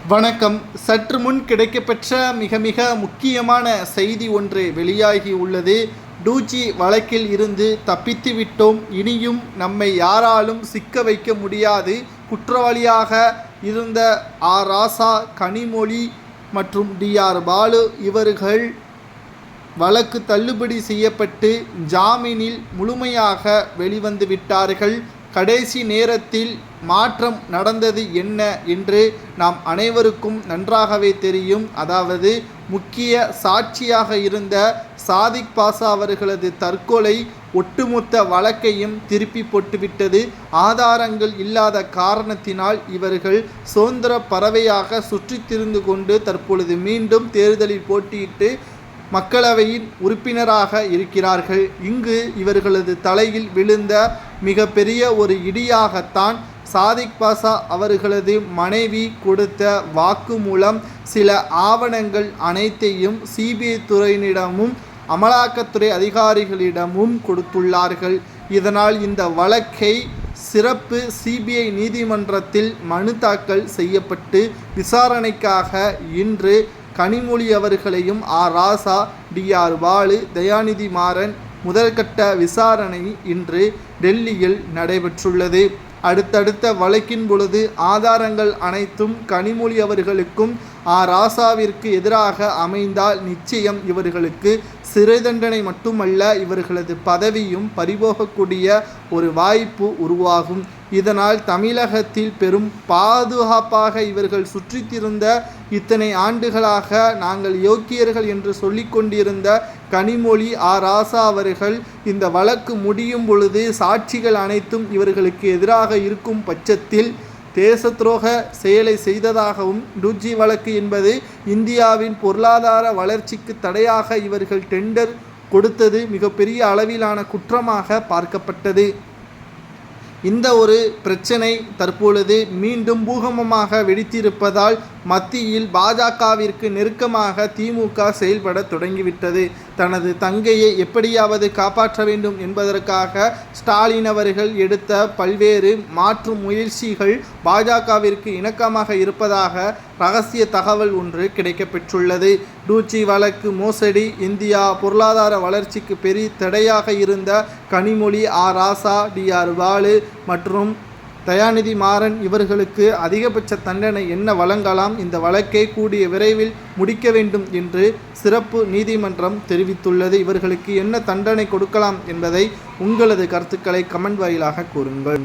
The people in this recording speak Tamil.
வணக்கம். சற்று முன் கிடைக்கப்பெற்ற மிக மிக முக்கியமான செய்தி ஒன்று வெளியாகி உள்ளது. டூஜி வழக்கில் இருந்து தப்பித்து விட்டோம், இனியும் நம்மை யாராலும் சிக்க வைக்க முடியாது. குற்றவாளியாக இருந்த ராசா, கனிமொழி மற்றும் பாலு இவர்கள் வழக்கு தள்ளுபடி செய்யப்பட்டு ஜாமீனில் முழுமையாக வெளிவந்து விட்டார்கள். கடைசி நேரத்தில் மாற்றம் நடந்தது என்ன என்று நாம் அனைவருக்கும் நன்றாகவே தெரியும். அதாவது முக்கிய சாட்சியாக இருந்த சாதிக் பாஷா அவர்களது தற்கொலை ஒட்டுமொத்த வழக்கையும் திருப்பி போட்டுவிட்டது. ஆதாரங்கள் இல்லாத காரணத்தினால் இவர்கள் சுதந்திர பறவையாக சுற்றித் திரிந்து கொண்டு தற்பொழுது மீண்டும் தேர்தலில் போட்டியிட்டு மக்களவையின் உறுப்பினராக இருக்கிறார்கள். இங்கு இவர்களது தலையில் விழுந்த மிக பெரிய ஒரு இடியாகத்தான் சாதிக் பாஷா அவர்களது மனைவி கொடுத்த வாக்குமூலம். சில ஆவணங்கள் அனைத்தையும் சிபிஐ துறையினரிடமும் அமலாக்கத்துறை அதிகாரிகளிடமும் கொடுத்துள்ளார்கள். இதனால் இந்த வழக்கை சிறப்பு சிபிஐ நீதிமன்றத்தில் மனு தாக்கல் செய்யப்பட்டு விசாரணைக்காக இன்று கனிமொழி அவர்களையும் ராசா, பாலு, தயாநிதி மாறன் முதற்கட்ட விசாரணை இன்று டெல்லியில் நடைபெற்றுள்ளது. அடுத்தடுத்த வழக்கின் பொழுது ஆதாரங்கள் அனைத்தும் கனிமொழி அவர்களுக்கும் ராசாவிற்கு எதிராக அமைந்தால் நிச்சயம் இவர்களுக்கு சிறை தண்டனை மட்டுமல்ல, இவர்களது பதவியும் பறிபோகக்கூடிய ஒரு வாய்ப்பு உருவாகும். இதனால் தமிழகத்தில் பெரும் பாதுகாப்பாக இவர்கள் சுற்றித்திருந்த இத்தனை ஆண்டுகளாக நாங்கள் யோக்கியர்கள் என்று சொல்லிக்கொண்டிருந்த கனிமொழி ராசா அவர்கள் இந்த வழக்கு முடியும் பொழுது சாட்சிகள் அனைத்தும் இவர்களுக்கு எதிராக இருக்கும் பட்சத்தில் தேச துரோக செயலை செய்ததாகவும், டூஜி வழக்கு என்பது இந்தியாவின் பொருளாதார வளர்ச்சிக்கு தடையாக இவர்கள் டெண்டர் கொடுத்தது மிகப்பெரிய அளவிலான குற்றமாக பார்க்கப்பட்டது. இந்த ஒரு பிரச்சனை தற்பொழுது மீண்டும் பூகம்பமாக வெடித்திருப்பதால் மத்தியில் பாஜகவிற்கு நெருக்கமாக திமுக செயல்பட தொடங்கிவிட்டது. தனது தங்கையை எப்படியாவது காப்பாற்ற வேண்டும் என்பதற்காக ஸ்டாலின் அவர்கள் எடுத்த பல்வேறு மாற்று முயற்சிகள் பாஜகவிற்கு இணக்கமாக இருப்பதாக ரகசிய தகவல் ஒன்று கிடைக்கப்பெற்றுள்ளது. டூஜி வழக்கு மோசடி இந்தியா பொருளாதார வளர்ச்சிக்கு பெரிய தடையாக இருந்த கனிமொழி, ராசா, பாலு மற்றும் தயாநிதி மாறன் இவர்களுக்கு அதிகபட்ச தண்டனை என்ன வழங்கலாம், இந்த வழக்கை கூடிய விரைவில் முடிக்க வேண்டும் என்று சிறப்பு நீதிமன்றம் தெரிவித்துள்ளது. இவர்களுக்கு என்ன தண்டனை கொடுக்கலாம் என்பதை உங்களது கருத்துக்களை கமெண்ட் வாயிலாக கூறுங்கள்.